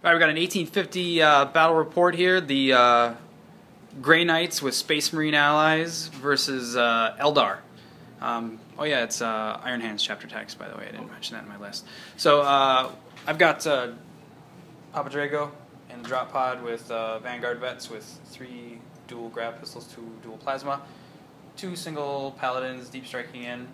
Alright, we got an 1850 battle report here. The Grey Knights with Space Marine allies versus Eldar. Oh yeah, it's Iron Hands chapter text, by the way. I didn't mention that in my list. So I've got Papa Draigo and the drop pod with Vanguard Vets with 3 dual grab pistols, 2 dual plasma, 2 single paladins deep striking in,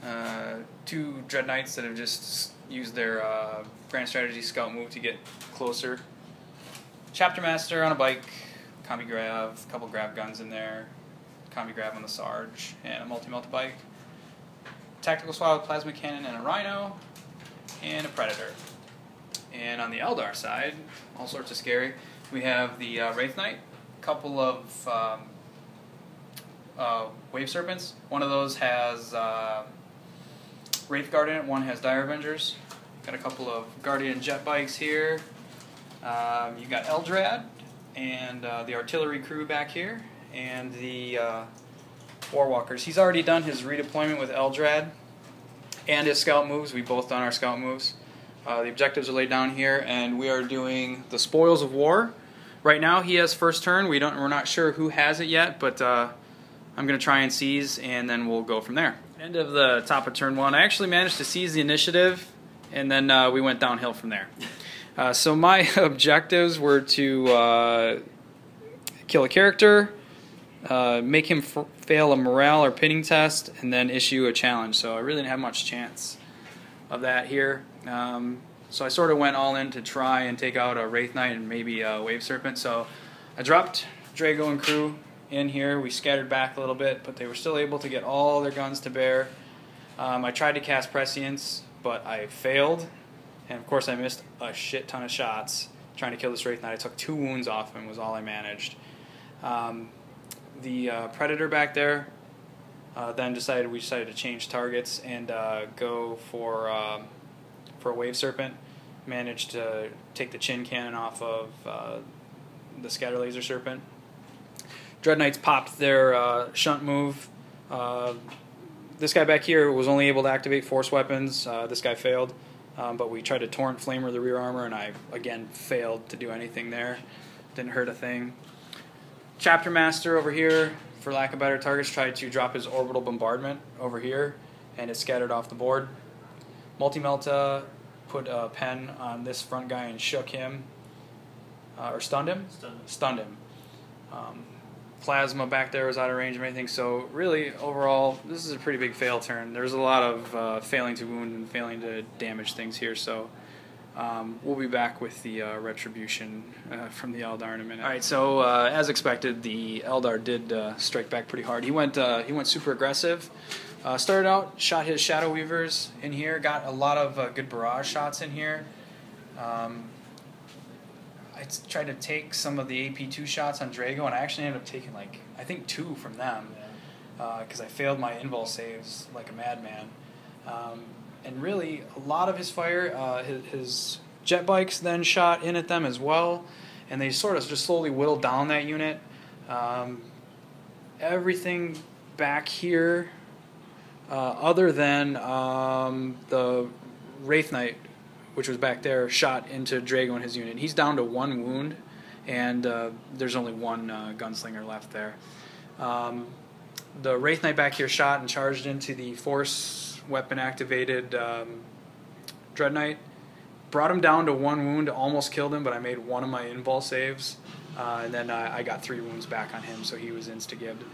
2 Dreadknights that have just used their grand strategy scout move to get closer. Chapter Master on a bike, combi grav, a couple grab guns in there, combi grav on the Sarge, and a multi-melt bike. Tactical SWAT with plasma cannon and a Rhino, and a Predator. And on the Eldar side, all sorts of scary, we have the Wraithknight, a couple of Wave Serpents. One of those has Wraithguard in it, one has Dire Avengers. Got a couple of Guardian jet bikes here. You got Eldrad and the artillery crew back here, and the Warwalkers. He's already done his redeployment with Eldrad and his scout moves. We've both done our scout moves. The objectives are laid down here, and we are doing the Spoils of War. Right now, he has first turn. We're not sure who has it yet, but I'm going to try and seize, and then we'll go from there. End of the top of turn 1. I actually managed to seize the initiative, and then we went downhill from there. So my objectives were to kill a character, make him fail a morale or pinning test, and then issue a challenge. So I really didn't have much chance of that here. So I sort of went all in to try and take out a Wraithknight and maybe a Wave Serpent. So I dropped Draigo and crew in here. We scattered back a little bit, but they were still able to get all their guns to bear. I tried to cast Prescience, but I failed. And of course I missed a shit ton of shots trying to kill this Wraithknight. I took 2 wounds off him was all I managed. The Predator back there then we decided to change targets and go for a Wave Serpent. Managed to take the chin cannon off of the Scatter Laser Serpent. Dreadknights popped their shunt move. This guy back here was only able to activate force weapons. This guy failed. But we tried to Torrent Flamer the rear armor, and I, again, failed to do anything there. Didn't hurt a thing. Chapter Master over here, for lack of better targets, tried to drop his Orbital Bombardment over here, and it scattered off the board. Multi-Melta put a pen on this front guy and shook him, or stunned him? Stunned him. Plasma back there was out of range of anything, so really, overall, this is a pretty big fail turn. There's a lot of failing to wound and failing to damage things here, so we'll be back with the retribution from the Eldar in a minute. Alright, so as expected, the Eldar did strike back pretty hard. He went super aggressive. Started out, shot his Shadow Weavers in here, got a lot of good barrage shots in here. I tried to take some of the AP2 shots on Draigo, and I actually ended up taking, like, I think 2 from them, because I failed my invul saves like a madman. And really, a lot of his fire, his jet bikes then shot in at them as well, and they sort of just slowly whittled down that unit. Everything back here, other than the Wraithknight, which was back there, shot into Draigo and his unit. He's down to 1 wound, and there's only 1 gunslinger left there. The Wraithknight back here shot and charged into the force weapon activated Dreadknight. Brought him down to 1 wound, almost killed him, but I made 1 of my invul saves, and then I got 3 wounds back on him, so he was insta-gibbed.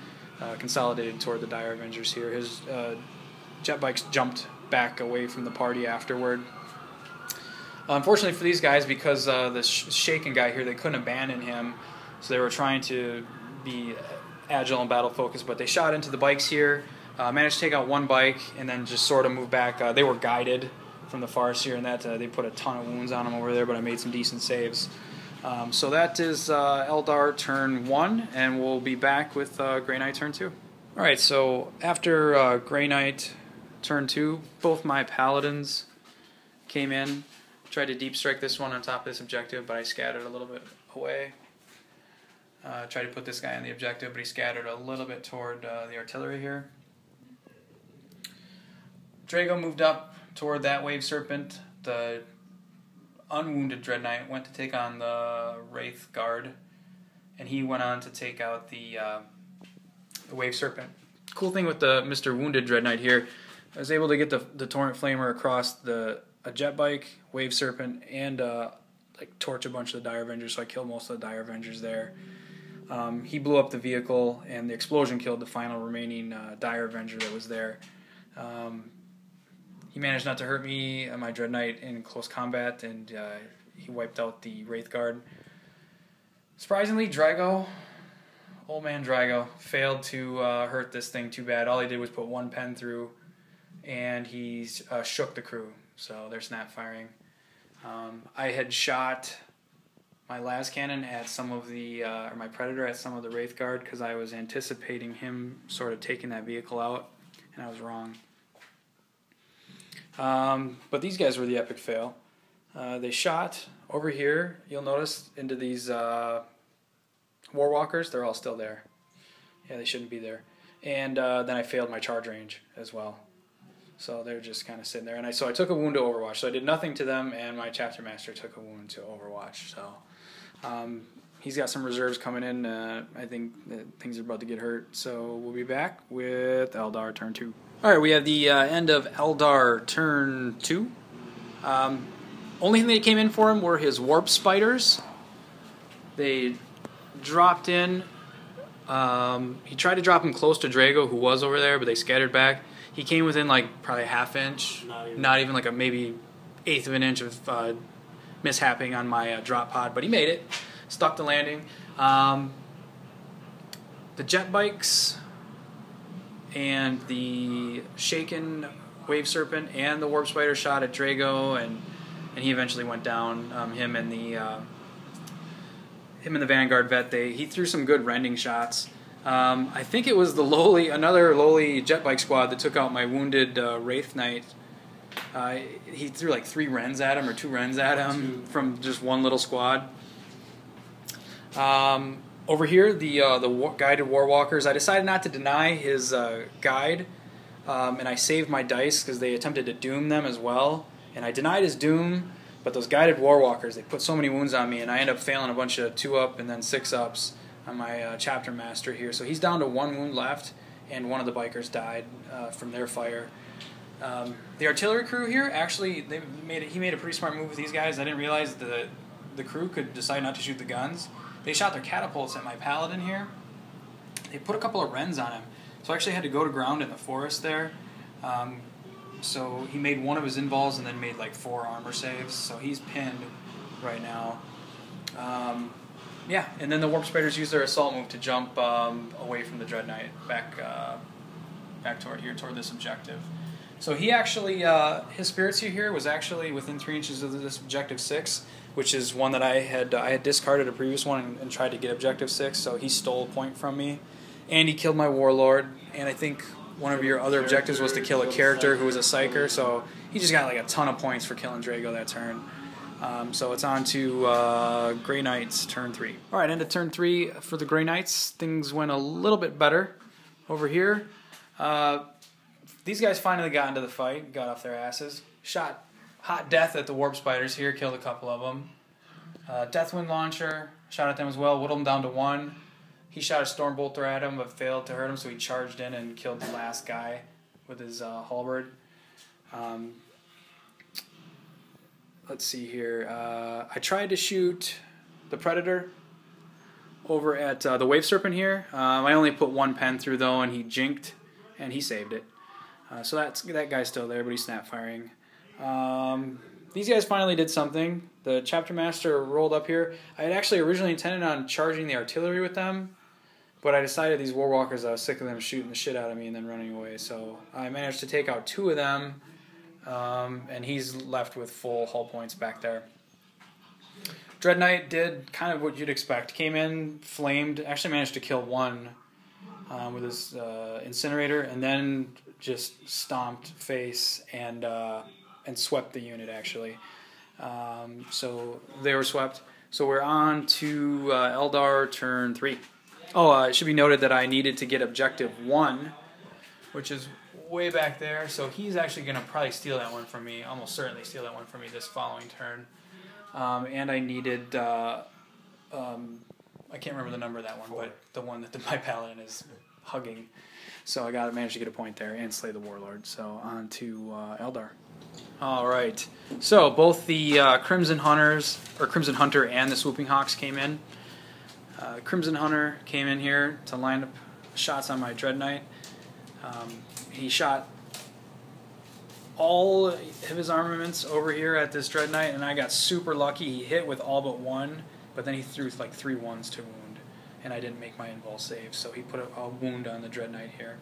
Consolidated toward the Dire Avengers here. His jet bikes jumped back away from the party afterward. Unfortunately for these guys, because the Shaken guy here, they couldn't abandon him, so they were trying to be agile and battle focused, but they shot into the bikes here, managed to take out 1 bike, and then just sort of move back. They were guided from the Farseer, and that they put a ton of wounds on them over there, but I made some decent saves. So that is Eldar turn 1, and we'll be back with Grey Knight turn 2. Alright, so after Grey Knight turn 2, both my Paladins came in. Tried to deep strike this one on top of this objective, but I scattered a little bit away. Tried to put this guy on the objective, but he scattered a little bit toward the artillery here. Draigo moved up toward that Wave Serpent. The unwounded Dreadknight, went to take on the Wraith Guard, and he went on to take out the Wave Serpent. Cool thing with the Mr. Wounded Dreadknight here, I was able to get the Torrent Flamer across a jet bike, Wave Serpent, and like torch a bunch of the Dire Avengers, so I killed most of the Dire Avengers there. He blew up the vehicle, and the explosion killed the final remaining Dire Avenger that was there. He managed not to hurt me and my Dreadknight in close combat, and he wiped out the Wraith Guard. Surprisingly, Draigo, old man Draigo, failed to hurt this thing too bad. All he did was put one pen through, and he shook the crew, so they're snap firing. I had shot my las cannon at some of the, or my Predator at some of the Wraith Guard, because I was anticipating him sort of taking that vehicle out, and I was wrong. But these guys were the epic fail. They shot over here, you'll notice, into these Warwalkers. They're all still there. Yeah, they shouldn't be there. And then I failed my charge range as well. So they're just kind of sitting there. And so I took a wound to Overwatch. So I did nothing to them, and my Chapter Master took a wound to Overwatch. So he's got some reserves coming in. I think that things are about to get hurt. So we'll be back with Eldar turn 2. All right, we have the end of Eldar turn 2. Only thing that came in for him were his warp spiders. They dropped in. He tried to drop him close to Draigo, who was over there, but they scattered back. He came within like probably a half inch, not even like a maybe eighth of an inch of mishapping on my drop pod, but he made it, stuck the landing. The jet bikes and the shaken Wave Serpent and the Warp Spider shot at Draigo, and he eventually went down. Him and the Vanguard Vet, he threw some good rending shots. I think it was another lowly jet bike squad that took out my wounded Wraithknight. He threw like 3 Rens at him, or 2 Rens at him from just one little squad. Over here, the guided Warwalkers, I decided not to deny his guide, and I saved my dice because they attempted to doom them as well. And I denied his doom, but those guided Warwalkers, they put so many wounds on me, and I ended up failing a bunch of 2-up and then 6-ups on my Chapter Master here. So he's down to 1 wound left, and one of the bikers died from their fire. The artillery crew here, actually, he made a pretty smart move with these guys. I didn't realize that the crew could decide not to shoot the guns. They shot their catapults at my paladin here. They put a couple of Rens on him. So I actually had to go to ground in the forest there. So he made one of his invols and then made like 4 armor saves. So he's pinned right now. Yeah, and then the Warp Spiders used their assault move to jump away from the Dreadknight back toward here, toward this objective. So he actually, his Spiritseer here was actually within 3 inches of this objective 6, which is one that I had discarded a previous one and tried to get objective 6. So he stole a point from me, and he killed my Warlord. And I think one of your other objectives was to kill a character who was a Psyker. So he just got like a ton of points for killing Draigo that turn. So it's on to Grey Knights turn 3. All right, end of turn 3 for the Grey Knights. Things went a little bit better over here. These guys finally got into the fight, got off their asses, shot hot death at the Warp Spiders here, killed a couple of them. Deathwind Launcher, shot at them as well, whittled them down to 1. He shot a Stormbolter at him, but failed to hurt him, so he charged in and killed the last guy with his halberd. Let's see here. I tried to shoot the Predator over at the Wave Serpent here. I only put 1 pen through, though, and he jinked, and he saved it. So that guy's still there, but he's snap firing. These guys finally did something. The Chapter Master rolled up here. I had actually originally intended on charging the artillery with them, but I decided these Warwalkers, I was sick of them shooting the shit out of me and then running away. So I managed to take out 2 of them, and he's left with full hull points back there. Dreadknight did kind of what you'd expect. Came in, flamed, actually managed to kill 1 with his incinerator, and then just stomped face and swept the unit, actually. So they were swept. So we're on to Eldar turn 3. Oh, it should be noted that I needed to get objective 1, which is way back there. So he's actually going to probably steal that one from me, almost certainly steal that one from me this following turn. and I needed, I can't remember the number of that one, but the one that my paladin is hugging. So I managed to get a point there and slay the warlord. So on to Eldar. All right. So both the Crimson Hunter and the Swooping Hawks came in. Crimson Hunter came in here to line up shots on my Dreadknight. He shot all of his armaments over here at this Dreadknight, and I got super lucky. He hit with all but one, but then he threw like 3 ones to wound, and I didn't make my invul save, so he put a wound on the Dreadknight here.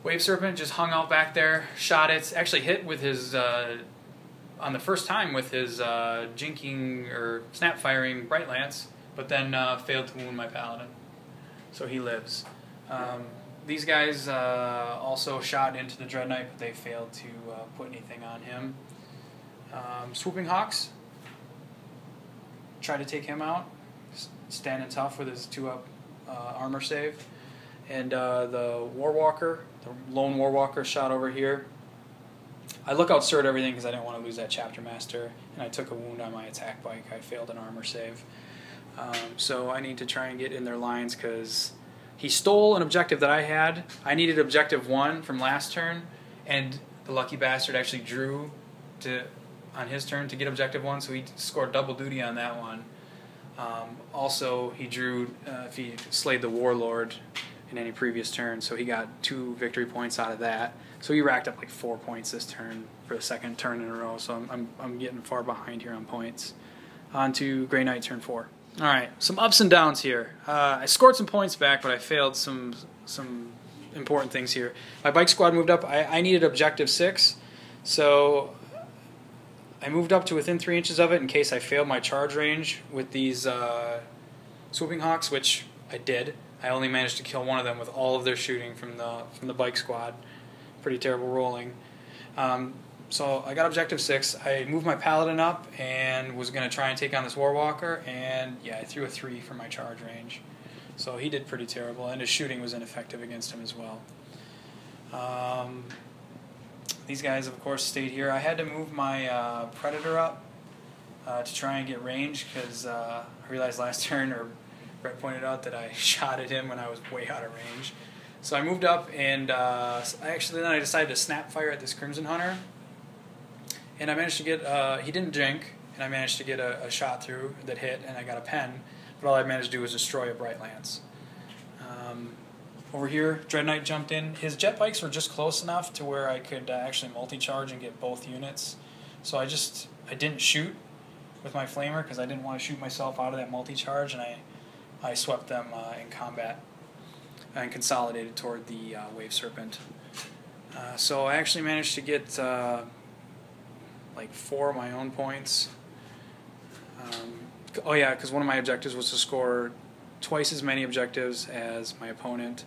Wave Serpent just hung out back there, shot it, actually hit with his, on the first time with his jinking or snap firing Bright Lance, but then failed to wound my Paladin. So he lives. These guys also shot into the Dreadknight, but they failed to put anything on him. Swooping Hawks tried to take him out, standing tough with his 2-up armor save. And the Warwalker, the lone Warwalker, shot over here. I look outside everything because I didn't want to lose that Chapter Master, and I took a wound on my attack bike. I failed an armor save. So I need to try and get in their lines because he stole an objective that I had. I needed objective 1 from last turn, and the lucky bastard actually drew on his turn to get objective 1, so he scored double duty on that one. Also, he drew if he slayed the warlord in any previous turn, so he got 2 victory points out of that. So he racked up like 4 points this turn for the second turn in a row. So I'm getting far behind here on points. On to Grey Knight turn 4. All right, some ups and downs here. I scored some points back, but I failed some important things here. My bike squad moved up. I needed objective 6, so I moved up to within 3 inches of it in case I failed my charge range with these Swooping Hawks, which I did. I only managed to kill one of them with all of their shooting from the bike squad. Pretty terrible rolling. So I got objective 6. I moved my Paladin up and was going to try and take on this Warwalker, and yeah, I threw a 3 for my charge range. So he did pretty terrible, and his shooting was ineffective against him as well. These guys, of course, stayed here. I had to move my Predator up to try and get range because I realized last turn, or Brett pointed out, that I shot at him when I was way out of range. So I moved up, and then I decided to snap fire at this Crimson Hunter. And I managed to get, he didn't jink, and I managed to get a shot through that hit, and I got a pen. But all I managed to do was destroy a Bright Lance. Over here, Dreadknight jumped in. His jet bikes were just close enough to where I could actually multi-charge and get both units. So I didn't shoot with my Flamer because I didn't want to shoot myself out of that multi-charge, and I swept them in combat and consolidated toward the Wave Serpent. So I actually managed to get like 4 of my own points. Oh yeah, because one of my objectives was to score twice as many objectives as my opponent,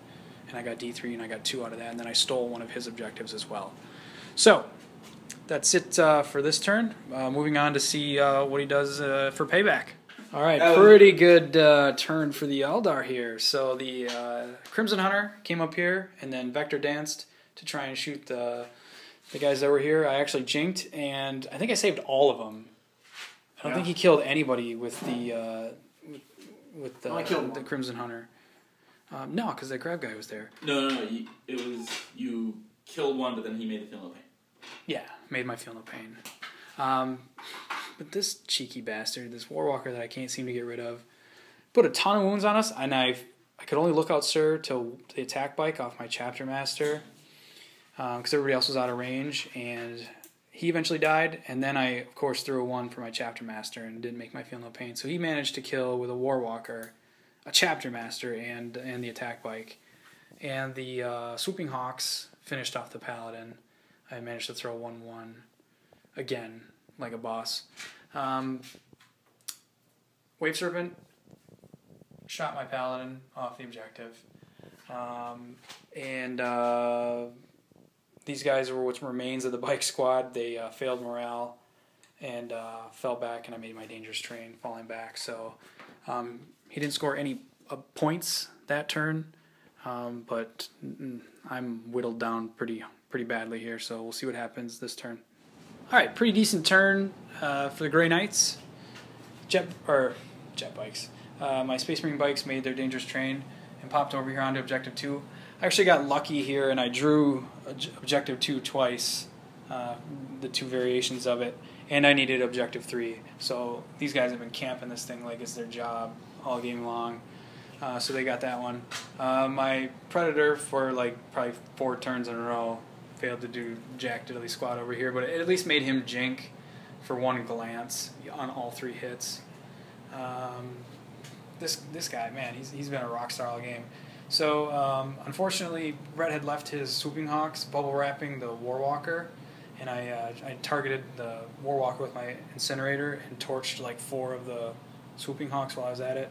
and I got D3 and I got 2 out of that, and then I stole one of his objectives as well. So that's it for this turn. Moving on to see what he does for payback. All right, pretty good turn for the Eldar here. So the Crimson Hunter came up here and then Vector danced to try and shoot the guys that were here. I actually jinked, and I think I saved all of them. I don't think he killed anybody with the the Crimson Hunter. No, because that crab guy was there. No. You killed one, but then he made the feel no pain. Yeah, made my feel no pain. But this cheeky bastard, this Warwalker that I can't seem to get rid of, put a ton of wounds on us, and I could only look out, sir, till the attack bike off my Chapter Master, because everybody else was out of range, and he eventually died, and then I, of course, threw a 1 for my Chapter Master and didn't make my feel no pain. So he managed to kill with a Warwalker, a Chapter Master, and the attack bike. And the Swooping Hawks finished off the Paladin. I managed to throw 1-1 again, like a boss. Wave Serpent shot my Paladin off the objective. These guys were what remains of the bike squad. They failed morale and fell back, and I made my dangerous train falling back. So he didn't score any points that turn, but I'm whittled down pretty badly here. So we'll see what happens this turn. Alright, pretty decent turn for the Grey Knights. Jet bikes. My Space Marine bikes made their dangerous terrain and popped over here onto Objective 2. I actually got lucky here and I drew Objective 2 twice, the 2 variations of it, and I needed Objective 3. So these guys have been camping this thing like it's their job all game long. So they got that one. My Predator, for like probably 4 turns in a row, failed to do jack diddly squat over here, but it at least made him jink for 1 glance on all 3 hits. This guy, man, he's been a rock star all game. So unfortunately, Brett had left his Swooping Hawks bubble wrapping the Warwalker, and I targeted the Warwalker with my incinerator and torched like 4 of the Swooping Hawks while I was at it,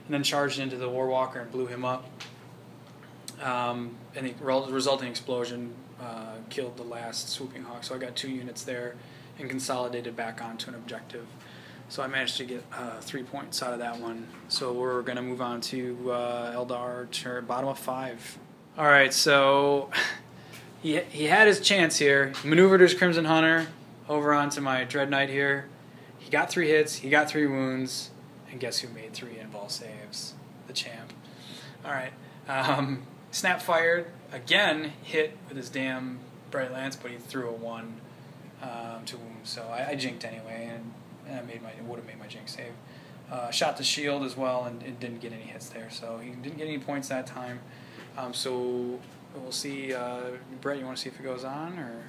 and then charged into the Warwalker and blew him up. And the resulting explosion killed the last Swooping Hawk, so I got 2 units there and consolidated back onto an objective. So I managed to get 3 points out of that one. So we're going to move on to Eldar to bottom of 5. All right, so he had his chance here. He maneuvered his Crimson Hunter over onto my Dreadknight here. He got 3 hits, he got 3 wounds, and guess who made 3 invul saves? The champ. All right. Snap fired, again hit with his damn Bright Lance, but he threw a 1 to wound. So I jinked anyway, and would have made my jink save. Shot the shield as well, and it didn't get any hits there, so he didn't get any points that time. So we'll see. Brett, you want to see if it goes on, or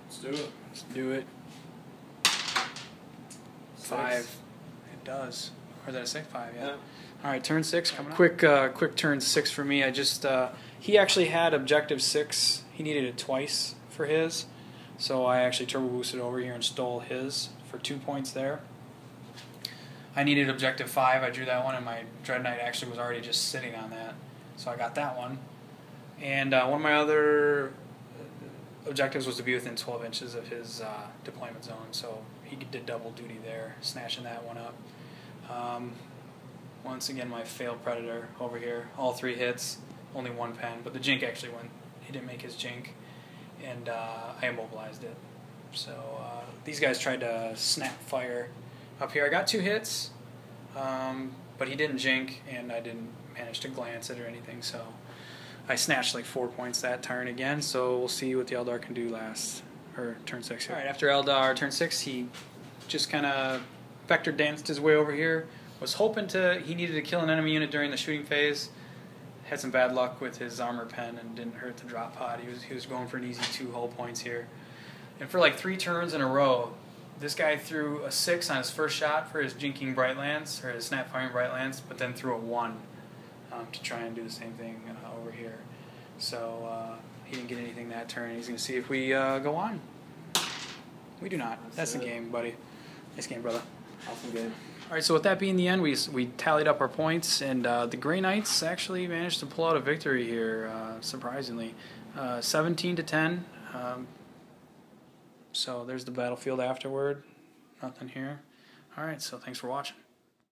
Let's do it. let's do it. 5. It does. Or did I say 5? Yeah. All right, turn 6 coming up. Quick turn 6 for me. I just he actually had Objective 6. He needed it twice for his, so I actually turbo boosted over here and stole his for 2 points there. I needed Objective 5. I drew that one, and my Dreadknight actually was already just sitting on that, so I got that one. And one of my other objectives was to be within 12 inches of his deployment zone, so he did double duty there, snatching that one up. Once again, my failed Predator over here. All 3 hits, only 1 pen, but the jink actually went. He didn't make his jink, and I immobilized it. So these guys tried to snap fire up here. I got 2 hits, but he didn't jink, and I didn't manage to glance it or anything, so I snatched like 4 points that turn again, so we'll see what the Eldar can do turn 6 here. All right, after Eldar, turn 6, he just kind of vector danced his way over here. Was hoping he needed to kill an enemy unit during the shooting phase. Had some bad luck with his armor pen and didn't hurt the drop pod. He was going for an easy 2 hull points here. And for like 3 turns in a row, this guy threw a 6 on his first shot for his jinking Bright Lance, or his snap firing Bright Lance, but then threw a 1 to try and do the same thing over here. So he didn't get anything that turn. He's going to see if we go on. We do not. That's the game, buddy. Nice game, brother. Awesome game. All right, so with that being the end, we tallied up our points, and the Grey Knights actually managed to pull out a victory here, surprisingly. 17-10. So there's the battlefield afterward. Nothing here. All right, so thanks for watching.